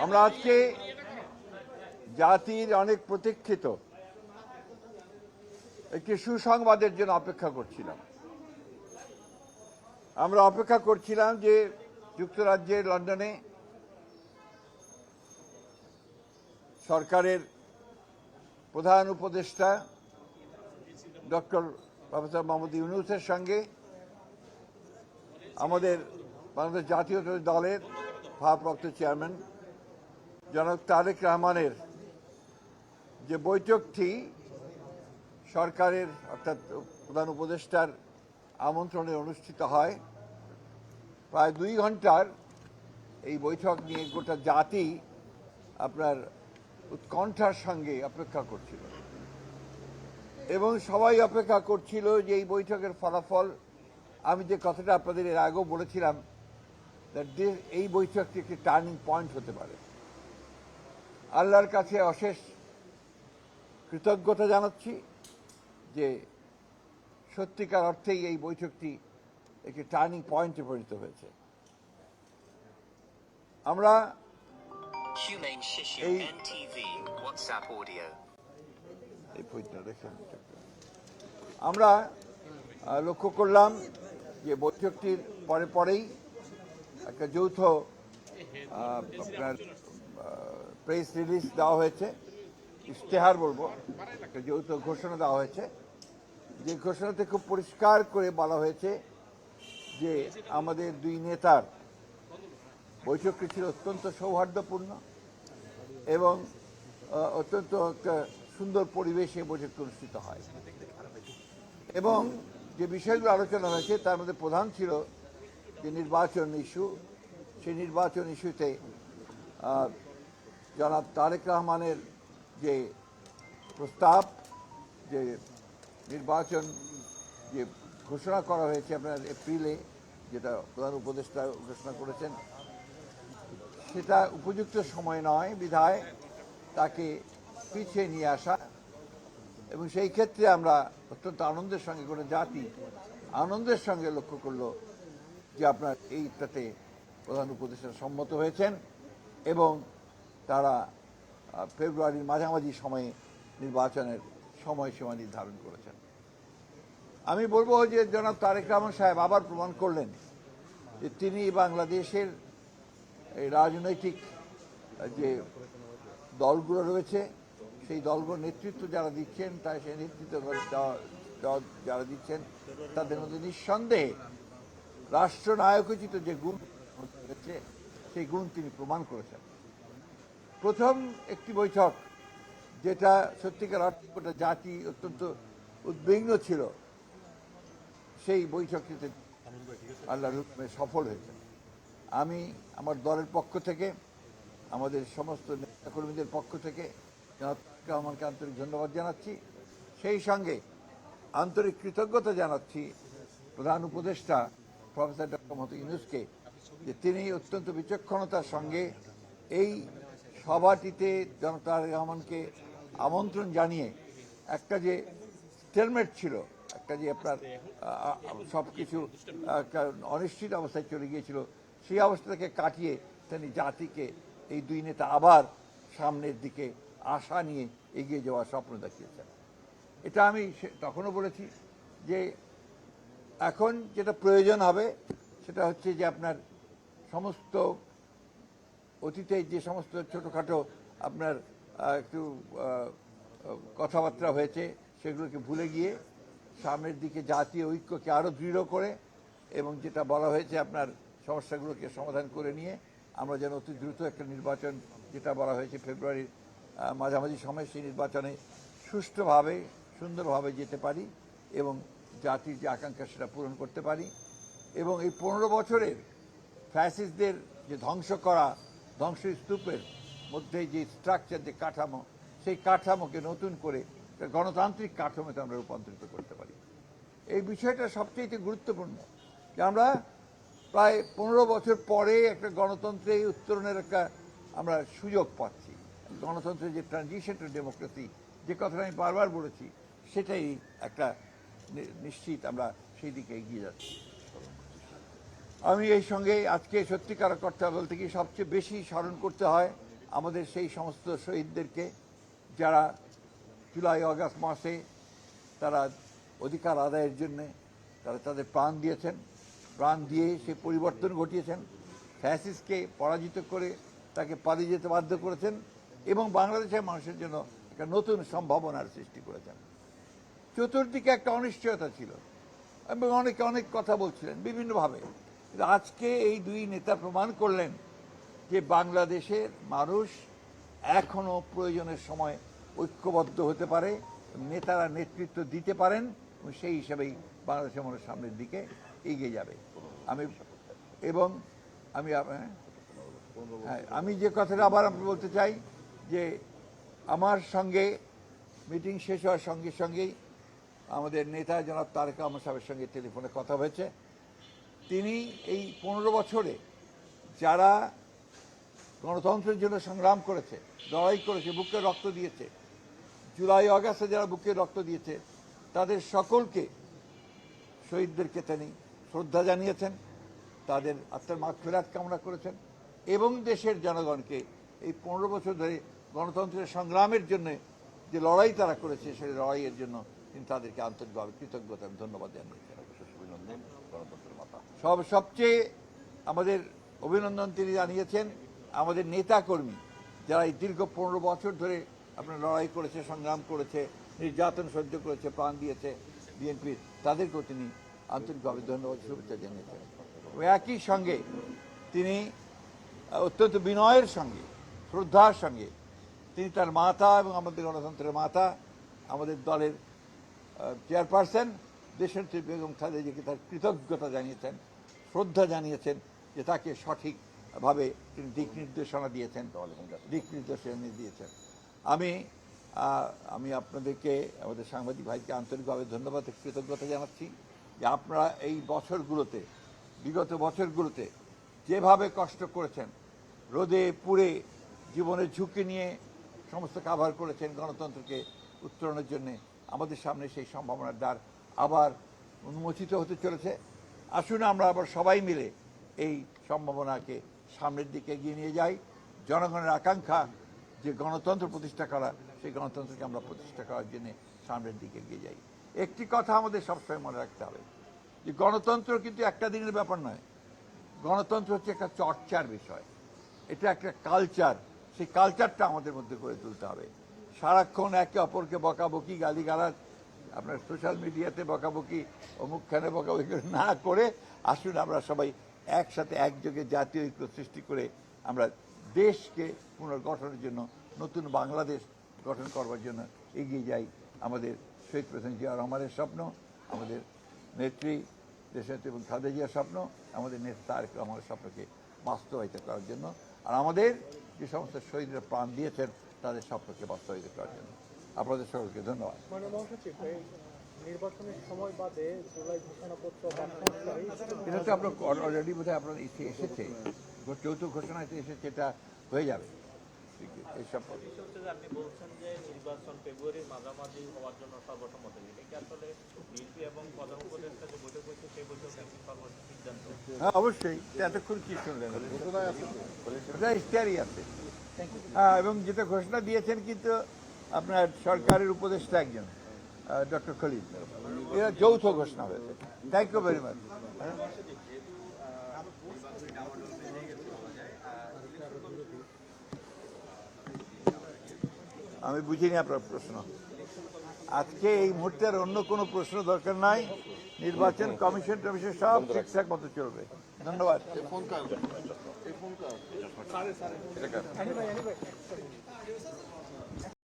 আমরা আজকে জাতির অনেক প্রতীক্ষিত একটি সুসংবাদের জন্য অপেক্ষা করছিলাম। আমরা অপেক্ষা করছিলাম যে যুক্তরাজ্যের লন্ডনে সরকারের প্রধান উপদেষ্টা ডক্টর প্রফেসর মোহাম্মদ ইউনূসের সঙ্গে আমাদের বাংলাদেশ জাতীয়তাবাদী দলের ভারপ্রাপ্ত চেয়ারম্যান জনাব তারেক রহমানের যে বৈঠকটি সরকারের অর্থাৎ প্রধান উপদেষ্টার আমন্ত্রণে অনুষ্ঠিত হয়, প্রায় 2 ঘন্টার এই বৈঠক নিয়ে গোটা জাতি আপনার উৎকণ্ঠার সঙ্গে অপেক্ষা করছিল এবং সবাই অপেক্ষা করছিল যে এই বৈঠকের ফলাফল। আমি যে কথাটা আপনাদের এর আগেও বলেছিলাম, এই বৈঠকটি একটি টার্নিং পয়েন্ট হতে পারে। আল্লাহর কাছে অশেষ কৃতজ্ঞতা জানাচ্ছি যে সত্যিকার অর্থেই এই বৈঠকটি একটি টার্নিং পয়েন্টে পরিণত হয়েছে। আমরা আমরা লক্ষ্য করলাম যে বৈঠকটির পরেই একটা যৌথ আপনার প্রেস রিলিজ দেওয়া হয়েছে, ইশতেহার বলবো, একটা যৌথ ঘোষণা দেওয়া হয়েছে। যে ঘোষণাতে খুব পরিষ্কার করে বলা হয়েছে যে আমাদের 2 নেতার বৈঠকটি ছিল অত্যন্ত সৌহার্দ্যপূর্ণ এবং অত্যন্ত একটা সুন্দর পরিবেশে বৈঠকটি অনুষ্ঠিত হয় এবং যে বিষয়গুলো আলোচনা হয়েছে তার মধ্যে প্রধান ছিল যে নির্বাচন ইস্যু। সেই নির্বাচন ইস্যুতে জনাব তারেক রহমানের যে প্রস্তাব, যে নির্বাচন যে ঘোষণা করা হয়েছে আপনার এপ্রিলে, যেটা প্রধান উপদেষ্টা ঘোষণা করেছেন, সেটা উপযুক্ত সময় নয় বিধায় তাকে পিছিয়ে নিয়ে আসা। এবং সেই ক্ষেত্রে আমরা অত্যন্ত আনন্দের সঙ্গে, কোনো জাতি আনন্দের সঙ্গে লক্ষ্য করলো যে আপনার এইটাতে প্রধান উপদেষ্টা সম্মত হয়েছেন এবং তারা ফেব্রুয়ারির মাঝামাঝি সময়ে নির্বাচনের সময়সীমা নির্ধারণ করেছেন। আমি বলবো যে জনাব তারেক রহমান সাহেব আবার প্রমাণ করলেন যে তিনি বাংলাদেশের এই রাজনৈতিক যে দলগুলো রয়েছে, সেই দলগুলোর নেতৃত্ব যারা দিচ্ছেন, তাই সেই নেতৃত্ব যারা দিচ্ছেন তাদের মধ্যে নিঃসন্দেহে রাষ্ট্রনায়কোচিত যে গুণ রয়েছে সেই গুণ তিনি প্রমাণ করেছেন। প্রথম একটি বৈঠক যেটা সত্যিকার অর্থে গোটা জাতি অত্যন্ত উদ্বিগ্ন ছিল, সেই বৈঠকটিতে আল্লাহর হুকুমে সফল হয়েছে। আমি আমার দলের পক্ষ থেকে, আমাদের সমস্ত নেতাকর্মীদের পক্ষ থেকে জনাব তারেক রহমানকে আন্তরিক ধন্যবাদ জানাচ্ছি। সেই সঙ্গে আন্তরিক কৃতজ্ঞতা জানাচ্ছি প্রধান উপদেষ্টা প্রফেসর ডক্টর মোহাম্মদ ইউনূসকে, যে তিনি অত্যন্ত বিচক্ষণতার সঙ্গে এই সভাটিতে জনাব তারেক রহমানকে আমন্ত্রণ জানিয়ে একটা যে স্টেলমেট ছিল, একটা যে আপনার সব কিছু একটা অনিশ্চিত অবস্থায় চলে গিয়েছিল, সেই অবস্থা থেকে কাটিয়ে তিনি জাতিকে এই 2 নেতা আবার সামনের দিকে আশা নিয়ে এগিয়ে যাওয়ার স্বপ্ন দেখিয়েছেন। এটা আমি তখনও বলেছি যে এখন যেটা প্রয়োজন হবে সেটা হচ্ছে যে আপনার সমস্ত অতীতে যে সমস্ত ছোটোখাটো আপনার একটু কথাবার্তা হয়েছে সেগুলোকে ভুলে গিয়ে সামনের দিকে জাতীয় ঐক্যকে আরও দৃঢ় করে এবং যেটা বলা হয়েছে আপনার সমস্যাগুলোকে সমাধান করে নিয়ে আমরা যেন অতি দ্রুত একটা নির্বাচন, যেটা বলা হয়েছে ফেব্রুয়ারির মাঝামাঝি সময়, সেই নির্বাচনে সুষ্ঠুভাবে সুন্দরভাবে যেতে পারি এবং জাতির যে আকাঙ্ক্ষা সেটা পূরণ করতে পারি এবং এই 15 বছরের ফ্যাসিস্টদের যে ধ্বংসস্তূপের মধ্যে যে স্ট্রাকচার, যে কাঠামো, সেই কাঠামোকে নতুন করে গণতান্ত্রিক কাঠামোতে আমরা রূপান্তরিত করতে পারি। এই বিষয়টা সবচেয়ে গুরুত্বপূর্ণ যে আমরা প্রায় 15 বছর পরে একটা গণতন্ত্রে উত্তরণের একটা আমরা সুযোগ পাচ্ছি। গণতন্ত্রের যে ট্রানজিশন টু ডেমোক্রেসি, যে কথাটা আমি বারবার বলেছি, সেটাই একটা নিশ্চিত আমরা সেই দিকে এগিয়ে যাচ্ছি। আমি এই সঙ্গে আজকে সত্যিকার অর্থে বলতে কি সবচেয়ে বেশি স্মরণ করতে হয় আমাদের সেই সমস্ত শহীদদেরকে যারা জুলাই আগস্ট মাসে তারা অধিকার আদায়ের জন্যে তারা তাদের প্রাণ দিয়েছেন, প্রাণ দিয়ে সে পরিবর্তন ঘটিয়েছেন, ফ্যাসিস্টকে পরাজিত করে তাকে পালিয়ে যেতে বাধ্য করেছেন এবং বাংলাদেশের মানুষের জন্য একটা নতুন সম্ভাবনার সৃষ্টি করেছেন। চতুর্দিকে একটা অনিশ্চয়তা ছিল এবং অনেকে অনেক কথা বলছিলেন বিভিন্নভাবে, কিন্তু আজকে এই দুই নেতা প্রমাণ করলেন যে বাংলাদেশের মানুষ এখনো প্রয়োজনের সময় ঐক্যবদ্ধ হতে পারে, নেতারা নেতৃত্ব দিতে পারেন এবং সেই হিসাবেই বাংলাদেশের মানুষ সামনের দিকে এগিয়ে যাবে। আমি যে কথাটা আবার আমি বলতে চাই যে আমার সঙ্গে মিটিং শেষ হওয়ার সঙ্গে সঙ্গেই আমাদের নেতা জনাব তারেক রহমান সাহেবের সঙ্গে টেলিফোনে কথা হয়েছে। তিনি এই 15 বছরে যারা গণতন্ত্রের জন্য সংগ্রাম করেছে, লড়াই করেছে, বুকে রক্ত দিয়েছে, জুলাই আগস্টে যারা বুকে রক্ত দিয়েছে তাদের সকলকে, শহীদদেরকে তিনি শ্রদ্ধা জানিয়েছেন, তাদের আত্মার মাগফিরাত কামনা করেছেন এবং দেশের জনগণকে এই 15 বছর ধরে গণতন্ত্রের সংগ্রামের জন্য যে লড়াই তারা করেছে সেই লড়াইয়ের জন্য তিনি তাদেরকে আন্তরিকভাবে কৃতজ্ঞতা ধন্যবাদ জানিয়েছেন। সবচেয়ে আমাদের অভিনন্দন তিনি জানিয়েছেন আমাদের নেতাকর্মী যারা এই দীর্ঘ 15 বছর ধরে আপনার লড়াই করেছে, সংগ্রাম করেছে, নির্যাতন সহ্য করেছে, প্রাণ দিয়েছে বিএনপির, তাদেরকেও তিনি আন্তরিকভাবে ধন্যবাদ শুভেচ্ছা জানিয়েছেন। একই সঙ্গে তিনি অত্যন্ত বিনয়ের সঙ্গে, শ্রদ্ধার সঙ্গে তিনি তার মাতা এবং আমাদের গণতন্ত্রের মাতা, আমাদের দলের চেয়ারপারসন দেশনেত্রী বেগম খালেদা জিয়াকে তার কৃতজ্ঞতা জানিয়েছেন, শ্রদ্ধা জানিয়েছেন যে তাকে সঠিকভাবে তিনি দিক নির্দেশনা দিয়েছেন। আমি আপনাদেরকে, আমাদের সাংবাদিক ভাইকে আন্তরিকভাবে ধন্যবাদ কৃতজ্ঞতা জানাচ্ছি যে আপনারা এই বছরগুলোতে, বিগত বছরগুলোতে যেভাবে কষ্ট করেছেন, রোদে পুড়ে জীবনের ঝুঁকি নিয়ে সমস্ত কাভার করেছেন গণতন্ত্রকে উত্তরণের জন্যে, আমাদের সামনে সেই সম্ভাবনার দ্বার আবার উন্মোচিত হতে চলেছে। আসুন আমরা আবার সবাই মিলে এই সম্ভাবনাকে সামনের দিকে এগিয়ে নিয়ে যাই। জনগণের আকাঙ্ক্ষা যে গণতন্ত্র প্রতিষ্ঠা করা, সেই গণতন্ত্রকে আমরা প্রতিষ্ঠা করার জন্য সামনের দিকে এগিয়ে যাই। একটি কথা আমাদের সবসময় মনে রাখতে হবে যে গণতন্ত্র কিন্তু একটা দিনের ব্যাপার নয়, গণতন্ত্র হচ্ছে একটা চর্চার বিষয়, এটা একটা কালচার, সেই কালচারটা আমাদের মধ্যে গড়ে তুলতে হবে। সারাক্ষণ একে অপরকে বকাবকি, গালিগালাজ, আপনার সোশ্যাল মিডিয়াতে বকাবকি, অমুকখানে বকাবকি না করে আসুন আমরা সবাই একসাথে একযোগে জাতীয় ঐক্য সৃষ্টি করে আমরা দেশকে পুনর্গঠনের জন্য, নতুন বাংলাদেশ গঠন করবার জন্য এগিয়ে যাই। আমাদের শহীদ প্রেসিডেন্ট জিয়া রহমানের স্বপ্ন, আমাদের নেত্রী দেশনেত্রী এবং খালেদা জিয়ার স্বপ্ন, আমাদের নেতা তারেক রহমানের স্বপ্নকে বাস্তবায়িত করার জন্য, আর আমাদের যে সমস্ত শহীদরা প্রাণ দিয়েছেন তাদের স্বপ্নকে বাস্তবায়িত করার জন্য। আপনাদের সকলকে ধন্যবাদ। নির্বাচনের সময় বাদে জুলাই ঘোষণাপত্র এটা তো আপনার অলরেডি বোধহয় আপনার ইসে এসেছে, চৌথ ঘোষণাতে এসেছে, এটা হয়ে যাবে। এইসব আপনি বলছেন যে নির্বাচন ফেব্রুয়ারির মাঝামাঝি হওয়ার জন্য সর্বসম্মত, এটা কি আসলে বিএনপি এবং প্রধান উপদেষ্টা যে বৈঠক হয়েছে সেই বৈঠকে সর্বোচ্চ সিদ্ধান্ত? হ্যাঁ অবশ্যই, এতক্ষণ কি শুনলেন, ইশতেহারই আছে। হ্যাঁ, এবং যেটা ঘোষণা দিয়েছেন কিন্তু আপনার সরকারের উপদেষ্টা একজন ডক্টর খলিল, এরা যৌথ ঘোষণা হয়েছে। Thank you very much. আমি বুঝিনি আপনার প্রশ্ন। আজকে এই মুহূর্তে আর অন্য কোনো প্রশ্ন দরকার নাই। নির্বাচন কমিশন টমিশন সব ঠিকঠাক মতো চলবে। ধন্যবাদ।